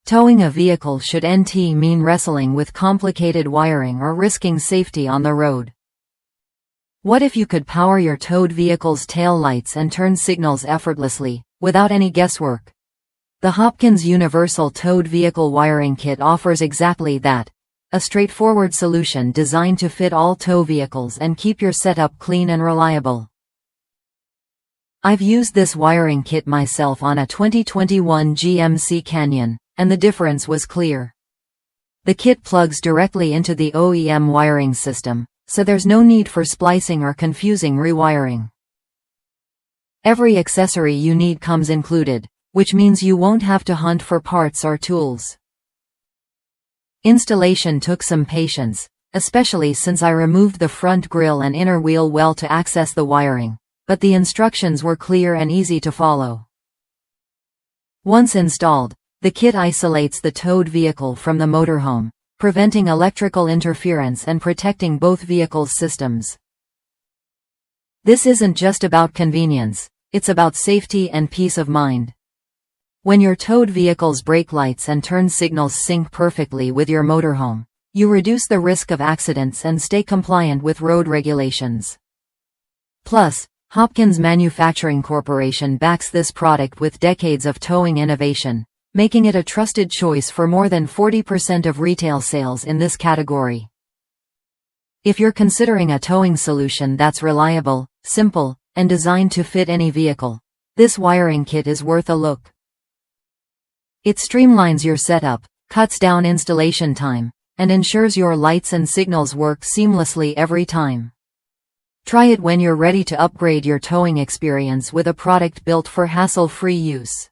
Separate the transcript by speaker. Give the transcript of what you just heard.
Speaker 1: Towing a vehicle shouldn't mean wrestling with complicated wiring or risking safety on the road. What if you could power your towed vehicle's tail lights and turn signals effortlessly, without any guesswork? The Hopkins Universal Towed Vehicle Wiring Kit offers exactly that. A straightforward solution designed to fit all tow vehicles and keep your setup clean and reliable. I've used this wiring kit myself on a 2021 GMC Canyon, and the difference was clear. The kit plugs directly into the OEM wiring system, so there's no need for splicing or confusing rewiring. Every accessory you need comes included, which means you won't have to hunt for parts or tools. Installation took some patience, especially since I removed the front grille and inner wheel well to access the wiring, but the instructions were clear and easy to follow. Once installed, the kit isolates the towed vehicle from the motorhome, preventing electrical interference and protecting both vehicles' systems. This isn't just about convenience, it's about safety and peace of mind. When your towed vehicle's brake lights and turn signals sync perfectly with your motorhome, you reduce the risk of accidents and stay compliant with road regulations. Plus, Hopkins Manufacturing Corporation backs this product with decades of towing innovation, making it a trusted choice for more than 40% of retail sales in this category. If you're considering a towing solution that's reliable, simple, and designed to fit any vehicle, this wiring kit is worth a look. It streamlines your setup, cuts down installation time, and ensures your lights and signals work seamlessly every time. Try it when you're ready to upgrade your towing experience with a product built for hassle-free use.